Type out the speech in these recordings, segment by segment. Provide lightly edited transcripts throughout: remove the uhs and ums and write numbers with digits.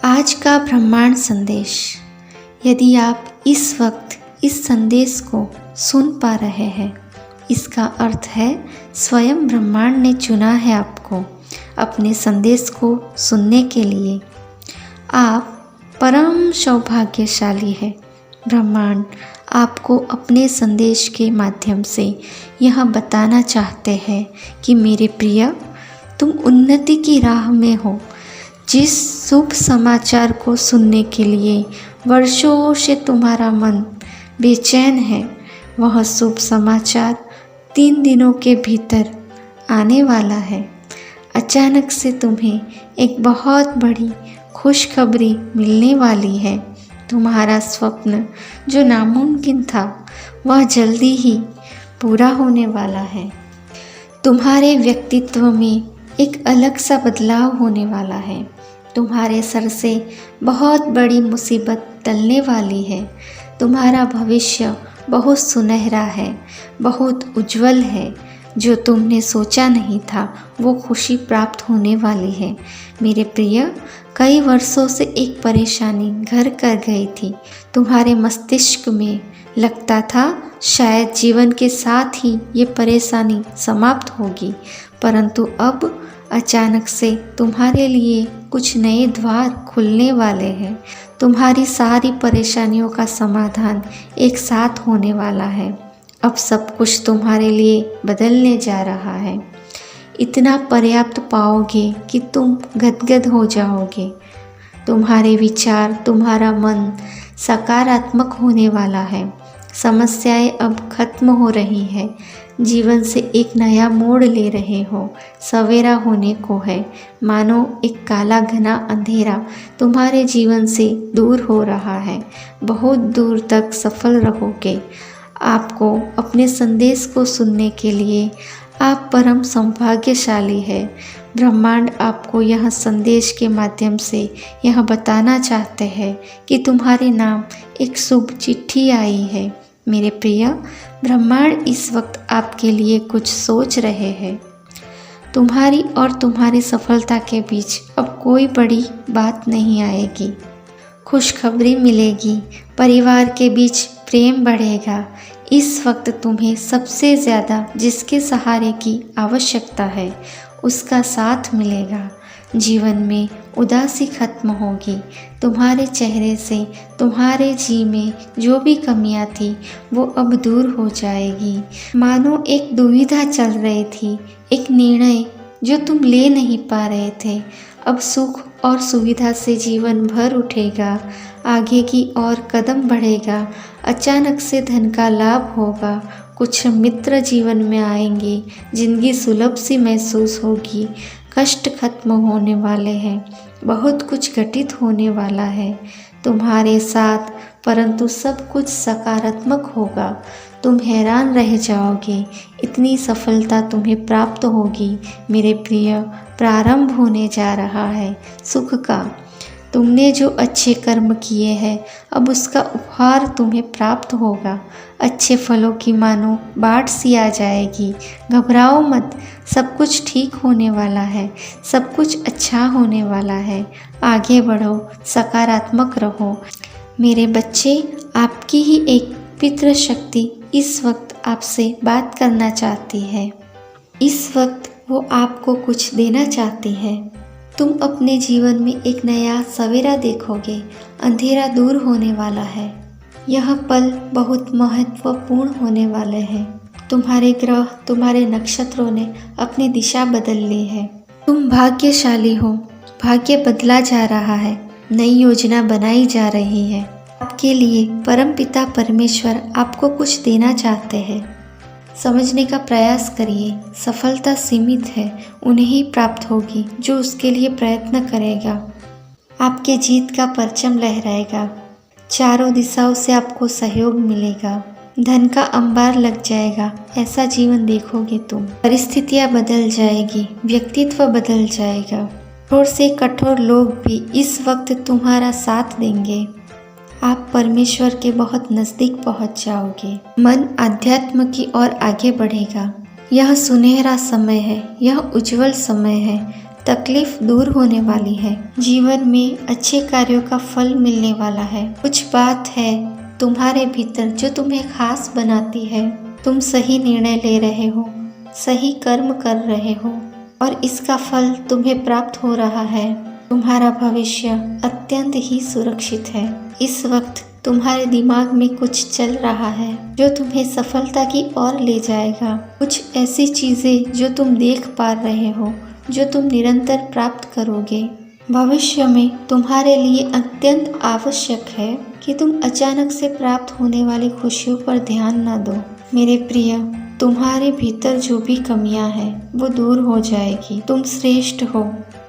आज का ब्रह्मांड संदेश। यदि आप इस वक्त इस संदेश को सुन पा रहे हैं, इसका अर्थ है स्वयं ब्रह्मांड ने चुना है आपको अपने संदेश को सुनने के लिए। आप परम सौभाग्यशाली हैं। ब्रह्मांड आपको अपने संदेश के माध्यम से यह बताना चाहते हैं कि मेरे प्रिय, तुम उन्नति की राह में हो। जिस शुभ समाचार को सुनने के लिए वर्षों से तुम्हारा मन बेचैन है, वह शुभ समाचार 3 दिनों के भीतर आने वाला है। अचानक से तुम्हें एक बहुत बड़ी खुशखबरी मिलने वाली है। तुम्हारा स्वप्न जो नामुमकिन था, वह जल्दी ही पूरा होने वाला है। तुम्हारे व्यक्तित्व में एक अलग सा बदलाव होने वाला है। तुम्हारे सर से बहुत बड़ी मुसीबत टलने वाली है। तुम्हारा भविष्य बहुत सुनहरा है, बहुत उज्जवल है। जो तुमने सोचा नहीं था, वो खुशी प्राप्त होने वाली है। मेरे प्रिय, कई वर्षों से एक परेशानी घर कर गई थी। तुम्हारे मस्तिष्क में लगता था शायद जीवन के साथ ही ये परेशानी समाप्त होगी, परंतु अब अचानक से तुम्हारे लिए कुछ नए द्वार खुलने वाले हैं। तुम्हारी सारी परेशानियों का समाधान एक साथ होने वाला है। अब सब कुछ तुम्हारे लिए बदलने जा रहा है। इतना पर्याप्त पाओगे कि तुम गदगद हो जाओगे। तुम्हारे विचार, तुम्हारा मन सकारात्मक होने वाला है। समस्याएं अब खत्म हो रही है। जीवन से एक नया मोड़ ले रहे हो। सवेरा होने को है। मानो एक काला घना अंधेरा तुम्हारे जीवन से दूर हो रहा है। बहुत दूर तक सफल रहोगे। आपको अपने संदेश को सुनने के लिए आप परम सौभाग्यशाली है। ब्रह्मांड आपको यह संदेश के माध्यम से यह बताना चाहते हैं कि तुम्हारे नाम एक शुभ चिट्ठी आई है। मेरे प्रिय, ब्रह्मांड इस वक्त आपके लिए कुछ सोच रहे हैं। तुम्हारी और तुम्हारी सफलता के बीच अब कोई बड़ी बात नहीं आएगी। खुशखबरी मिलेगी। परिवार के बीच प्रेम बढ़ेगा। इस वक्त तुम्हें सबसे ज़्यादा जिसके सहारे की आवश्यकता है, उसका साथ मिलेगा। जीवन में उदासी खत्म होगी। तुम्हारे चेहरे से तुम्हारे जी में जो भी कमियां थी, वो अब दूर हो जाएगी। मानो एक दुविधा चल रही थी, एक निर्णय जो तुम ले नहीं पा रहे थे, अब सुख और सुविधा से जीवन भर उठेगा। आगे की ओर कदम बढ़ेगा। अचानक से धन का लाभ होगा। कुछ मित्र जीवन में आएंगे। जिंदगी सुलभ सी महसूस होगी। कष्ट खत्म होने वाले हैं। बहुत कुछ घटित होने वाला है तुम्हारे साथ, परंतु सब कुछ सकारात्मक होगा। तुम हैरान रह जाओगे, इतनी सफलता तुम्हें प्राप्त होगी। मेरे प्रिय, प्रारंभ होने जा रहा है सुख का। तुमने जो अच्छे कर्म किए हैं, अब उसका उपहार तुम्हें प्राप्त होगा। अच्छे फलों की मानो बाढ़ सी आ जाएगी। घबराओ मत, सब कुछ ठीक होने वाला है। सब कुछ अच्छा होने वाला है। आगे बढ़ो, सकारात्मक रहो। मेरे बच्चे, आपकी ही एक पितृ शक्ति इस वक्त आपसे बात करना चाहती है। इस वक्त वो आपको कुछ देना चाहती है। तुम अपने जीवन में एक नया सवेरा देखोगे। अंधेरा दूर होने वाला है। यह पल बहुत महत्वपूर्ण होने वाले हैं। तुम्हारे ग्रह, तुम्हारे नक्षत्रों ने अपनी दिशा बदल ली है। तुम भाग्यशाली हो। भाग्य बदला जा रहा है। नई योजना बनाई जा रही है। आपके लिए परमपिता परमेश्वर आपको कुछ देना चाहते हैं। समझने का प्रयास करिए। सफलता सीमित है, उन्हें ही प्राप्त होगी जो उसके लिए प्रयत्न करेगा। आपके जीत का परचम लहराएगा। चारों दिशाओं से आपको सहयोग मिलेगा। धन का अंबार लग जाएगा। ऐसा जीवन देखोगे तुम। परिस्थितियां बदल जाएगी। व्यक्तित्व बदल जाएगा। कठोर से कठोर लोग भी इस वक्त तुम्हारा साथ देंगे। आप परमेश्वर के बहुत नज़दीक पहुंच जाओगे। मन आध्यात्म की ओर आगे बढ़ेगा। यह सुनहरा समय है। यह उज्जवल समय है। तकलीफ दूर होने वाली है। जीवन में अच्छे कार्यों का फल मिलने वाला है। कुछ बात है तुम्हारे भीतर जो तुम्हें खास बनाती है। तुम सही निर्णय ले रहे हो, सही कर्म कर रहे हो और इसका फल तुम्हें प्राप्त हो रहा है। तुम्हारा भविष्य अत्यंत ही सुरक्षित है। इस वक्त तुम्हारे दिमाग में कुछ चल रहा है जो तुम्हें सफलता की ओर ले जाएगा। कुछ ऐसी चीजें जो तुम देख पा रहे हो, जो तुम निरंतर प्राप्त करोगे। भविष्य में तुम्हारे लिए अत्यंत आवश्यक है कि तुम अचानक से प्राप्त होने वाली खुशियों पर ध्यान न दो। मेरे प्रिय, तुम्हारे भीतर जो भी कमियां हैं वो दूर हो जाएगी। तुम श्रेष्ठ हो,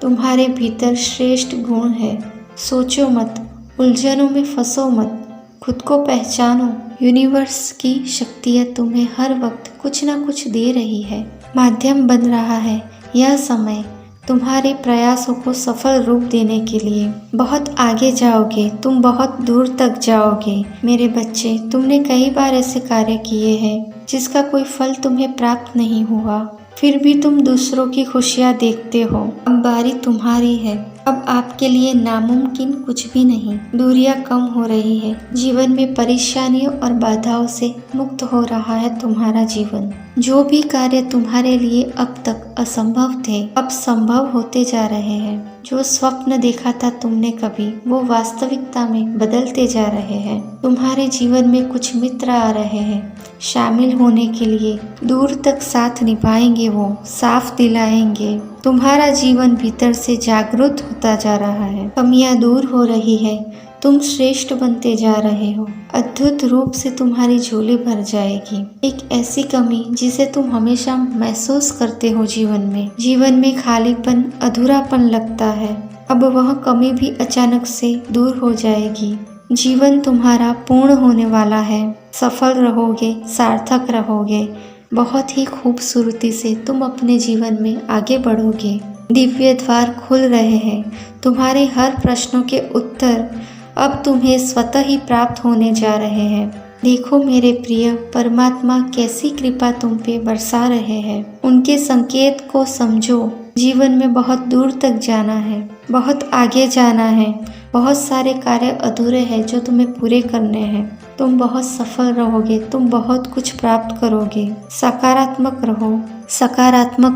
तुम्हारे भीतर श्रेष्ठ गुण है। सोचो मत, उलझनों में फंसो मत, खुद को पहचानो। यूनिवर्स की शक्तियाँ तुम्हें हर वक्त कुछ ना कुछ दे रही है, माध्यम बन रहा है। यह समय तुम्हारे प्रयासों को सफल रूप देने के लिए बहुत आगे जाओगे, तुम बहुत दूर तक जाओगे। मेरे बच्चे, तुमने कई बार ऐसे कार्य किए हैं जिसका कोई फल तुम्हें प्राप्त नहीं हुआ, फिर भी तुम दूसरों की खुशियाँ देखते हो। अब बारी तुम्हारी है। अब आपके लिए नामुमकिन कुछ भी नहीं। दूरियां कम हो रही है। जीवन में परेशानियों और बाधाओं से मुक्त हो रहा है तुम्हारा जीवन। जो भी कार्य तुम्हारे लिए अब तक असंभव थे, अब संभव होते जा रहे हैं। जो स्वप्न देखा था तुमने कभी, वो वास्तविकता में बदलते जा रहे हैं। तुम्हारे जीवन में कुछ मित्र आ रहे हैं, शामिल होने के लिए। दूर तक साथ निभाएंगे, वो साफ दिलाएंगे। तुम्हारा जीवन भीतर से जागरूक होता जा रहा है। कमियां दूर हो रही है। तुम श्रेष्ठ बनते जा रहे हो। अद्भुत रूप से तुम्हारी झोली भर जाएगी। एक ऐसी कमी जिसे तुम हमेशा महसूस करते हो जीवन में खालीपन, अधूरापन लगता है। अब वह कमी भी अचानक से दूर हो जाएगी। जीवन तुम्हारा पूर्ण होने वाला है। सफल रहोगे, सार्थक रहोगे। बहुत ही खूबसूरती से तुम अपने जीवन में आगे बढ़ोगे। दिव्य द्वार खुल रहे हैं। तुम्हारे हर प्रश्नों के उत्तर अब तुम्हें स्वतः ही प्राप्त होने जा रहे हैं। देखो मेरे प्रिय, परमात्मा कैसी कृपा तुम पे बरसा रहे हैं। उनके संकेत को समझो। जीवन में बहुत दूर तक जाना है, बहुत आगे जाना है। बहुत सारे कार्य अधूरे हैं जो तुम्हें पूरे करने हैं। तुम बहुत सफल रहोगे, तुम बहुत कुछ प्राप्त करोगे। सकारात्मक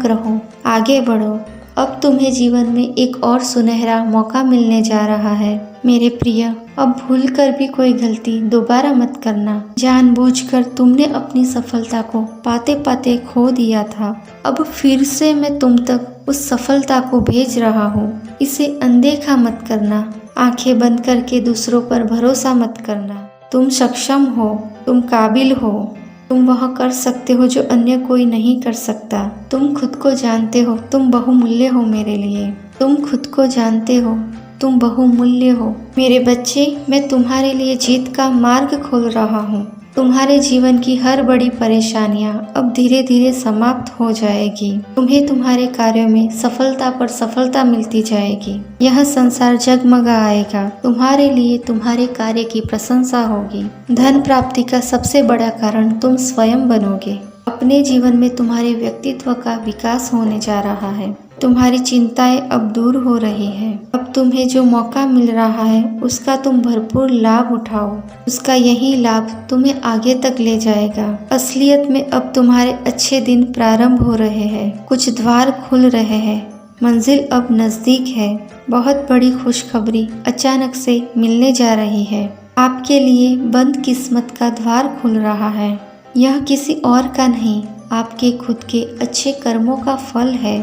रहो, आगे बढ़ो। अब तुम्हें जीवन में एक और सुनहरा मौका मिलने जा रहा है। मेरे प्रिय, अब भूलकर भी कोई गलती दोबारा मत करना। जानबूझकर तुमने अपनी सफलता को पाते पाते खो दिया था। अब फिर से मैं तुम तक उस सफलता को भेज रहा हूँ। इसे अनदेखा मत करना। आंखें बंद करके दूसरों पर भरोसा मत करना। तुम सक्षम हो, तुम काबिल हो, तुम वह कर सकते हो जो अन्य कोई नहीं कर सकता। तुम खुद को जानते हो, तुम बहुमूल्य हो मेरे लिए। तुम खुद को जानते हो, तुम बहुमूल्य हो। मेरे बच्चे, मैं तुम्हारे लिए जीत का मार्ग खोल रहा हूँ। तुम्हारे जीवन की हर बड़ी परेशानियां अब धीरे धीरे समाप्त हो जाएगी। तुम्हें तुम्हारे कार्यों में सफलता पर सफलता मिलती जाएगी। यह संसार जगमगा आएगा। तुम्हारे लिए तुम्हारे कार्य की प्रशंसा होगी। धन प्राप्ति का सबसे बड़ा कारण तुम स्वयं बनोगे। अपने जीवन में तुम्हारे व्यक्तित्व का विकास होने जा रहा है। तुम्हारी चिंताएं अब दूर हो रही हैं। अब तुम्हें जो मौका मिल रहा है उसका तुम भरपूर लाभ उठाओ। उसका यही लाभ तुम्हें आगे तक ले जाएगा। असलियत में अब तुम्हारे अच्छे दिन प्रारंभ हो रहे हैं। कुछ द्वार खुल रहे हैं। मंजिल अब नजदीक है। बहुत बड़ी खुशखबरी अचानक से मिलने जा रही है। आपके लिए बंद किस्मत का द्वार खुल रहा है। यह किसी और का नहीं, आपके खुद के अच्छे कर्मों का फल है।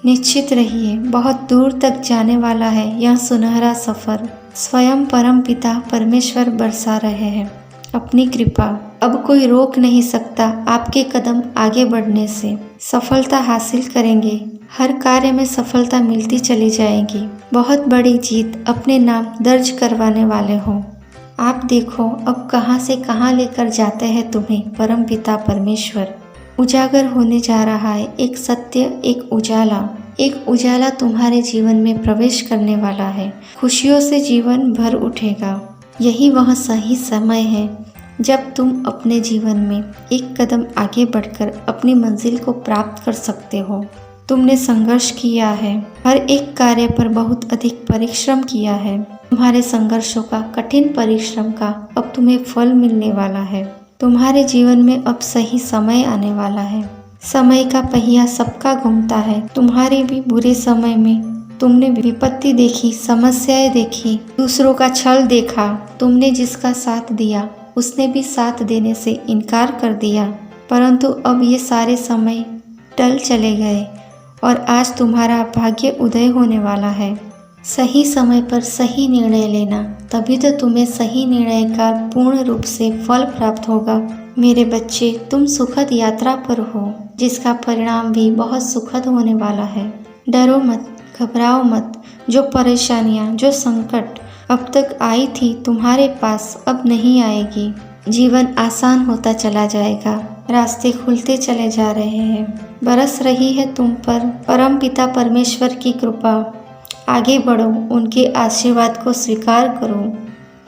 निश्चित रहिए, बहुत दूर तक जाने वाला है यह सुनहरा सफर। स्वयं परम पिता परमेश्वर बरसा रहे हैं अपनी कृपा। अब कोई रोक नहीं सकता आपके कदम आगे बढ़ने से। सफलता हासिल करेंगे। हर कार्य में सफलता मिलती चली जाएगी। बहुत बड़ी जीत अपने नाम दर्ज करवाने वाले हो। आप देखो अब कहां से कहां लेकर जाते हैं तुम्हें परम पिता परमेश्वर। उजागर होने जा रहा है एक सत्य, एक उजाला तुम्हारे जीवन में प्रवेश करने वाला है। खुशियों से जीवन भर उठेगा। यही वह सही समय है जब तुम अपने जीवन में एक कदम आगे बढ़कर अपनी मंजिल को प्राप्त कर सकते हो। तुमने संघर्ष किया है, हर एक कार्य पर बहुत अधिक परिश्रम किया है। तुम्हारे संघर्षों का, कठिन परिश्रम का अब तुम्हें फल मिलने वाला है। तुम्हारे जीवन में अब सही समय आने वाला है। समय का पहिया सबका घूमता है। तुम्हारे भी बुरे समय में तुमने विपत्ति देखी, समस्याएं देखी, दूसरों का छल देखा। तुमने जिसका साथ दिया उसने भी साथ देने से इनकार कर दिया, परंतु अब ये सारे समय टल चले गए और आज तुम्हारा भाग्य उदय होने वाला है। सही समय पर सही निर्णय लेना, तभी तो तुम्हें सही निर्णय का पूर्ण रूप से फल प्राप्त होगा। मेरे बच्चे, तुम सुखद यात्रा पर हो, जिसका परिणाम भी बहुत सुखद होने वाला है। डरो मत, घबराओ मत। जो परेशानियाँ, जो संकट अब तक आई थी तुम्हारे पास, अब नहीं आएगी। जीवन आसान होता चला जाएगा, रास्ते खुलते चले जा रहे हैं। बरस रही है तुम पर परम पिता परमेश्वर की कृपा। आगे बढ़ो, उनके आशीर्वाद को स्वीकार करो।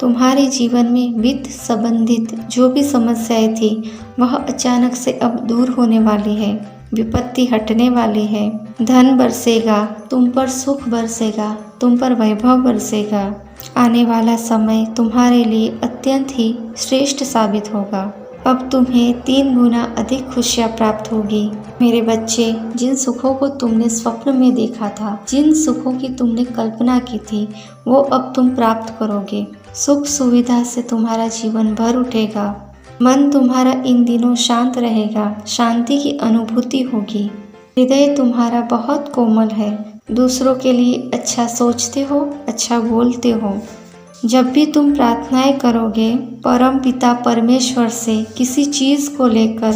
तुम्हारे जीवन में वित्त संबंधित जो भी समस्याएं थी वह अचानक से अब दूर होने वाली है। विपत्ति हटने वाली है। धन बरसेगा, तुम पर सुख बरसेगा, तुम पर वैभव बरसेगा। आने वाला समय तुम्हारे लिए अत्यंत ही श्रेष्ठ साबित होगा। अब तुम्हें 3 गुना अधिक खुशियाँ प्राप्त होगी। मेरे बच्चे, जिन सुखों को तुमने स्वप्न में देखा था, जिन सुखों की तुमने कल्पना की थी, वो अब तुम प्राप्त करोगे। सुख सुविधा से तुम्हारा जीवन भर उठेगा। मन तुम्हारा इन दिनों शांत रहेगा, शांति की अनुभूति होगी। हृदय तुम्हारा बहुत कोमल है, दूसरों के लिए अच्छा सोचते हो, अच्छा बोलते हो। जब भी तुम प्रार्थनाएं करोगे परम पिता परमेश्वर से किसी चीज़ को लेकर,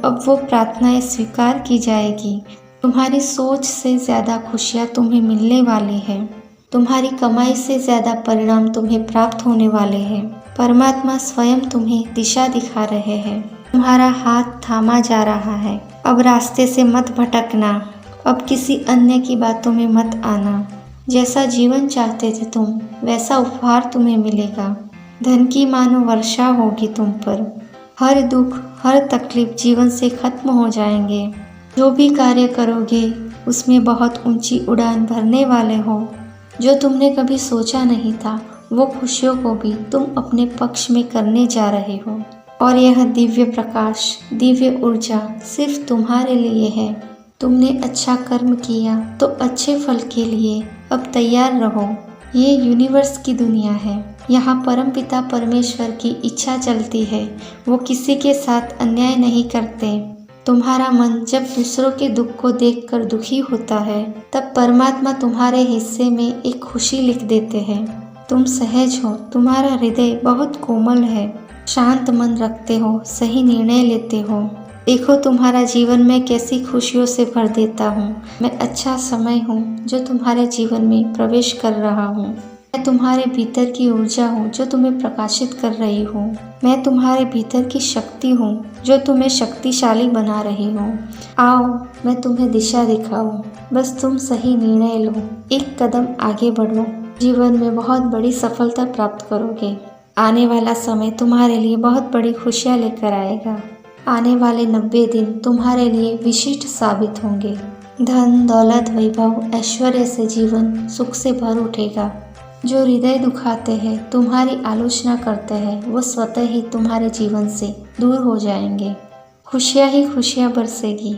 अब वो प्रार्थनाएं स्वीकार की जाएगी। तुम्हारी सोच से ज़्यादा खुशियाँ तुम्हें मिलने वाली है। तुम्हारी कमाई से ज़्यादा परिणाम तुम्हें प्राप्त होने वाले हैं। परमात्मा स्वयं तुम्हें दिशा दिखा रहे हैं। तुम्हारा हाथ थामा जा रहा है। अब रास्ते से मत भटकना, अब किसी अन्य की बातों में मत आना। जैसा जीवन चाहते थे तुम, वैसा उपहार तुम्हें मिलेगा। धन की मानो वर्षा होगी तुम पर। हर दुख, हर तकलीफ जीवन से खत्म हो जाएंगे। जो भी कार्य करोगे उसमें बहुत ऊंची उड़ान भरने वाले हो। जो तुमने कभी सोचा नहीं था, वो खुशियों को भी तुम अपने पक्ष में करने जा रहे हो। और यह दिव्य प्रकाश, दिव्य ऊर्जा सिर्फ तुम्हारे लिए है। तुमने अच्छा कर्म किया तो अच्छे फल के लिए अब तैयार रहो। ये यूनिवर्स की दुनिया है। यहाँ परमपिता परमेश्वर की इच्छा चलती है। वो किसी के साथ अन्याय नहीं करते। तुम्हारा मन जब दूसरों के दुख को देखकर दुखी होता है, तब परमात्मा तुम्हारे हिस्से में एक खुशी लिख देते हैं। तुम सहज हो, तुम्हारा हृदय बहुत कोमल है, शांत मन रखते हो, सही निर्णय लेते हो। देखो तुम्हारा जीवन में कैसी खुशियों से भर देता हूँ। मैं अच्छा समय हूँ जो तुम्हारे जीवन में प्रवेश कर रहा हूँ। मैं तुम्हारे भीतर की ऊर्जा हूँ जो तुम्हें प्रकाशित कर रही हूँ। मैं तुम्हारे भीतर की शक्ति हूँ जो तुम्हें शक्तिशाली बना रही हूँ। आओ, मैं तुम्हें दिशा दिखाऊं। बस तुम सही निर्णय लो, एक कदम आगे बढ़ो। जीवन में बहुत बड़ी सफलता प्राप्त करोगे। आने वाला समय तुम्हारे लिए बहुत बड़ी खुशियाँ लेकर आएगा। आने वाले 90 दिन तुम्हारे लिए विशिष्ट साबित होंगे। धन, दौलत, वैभव, ऐश्वर्य से जीवन सुख से भर उठेगा। जो हृदय दुखाते हैं, तुम्हारी आलोचना करते हैं, वो स्वतः ही तुम्हारे जीवन से दूर हो जाएंगे। खुशियाँ ही खुशियाँ बरसेगी।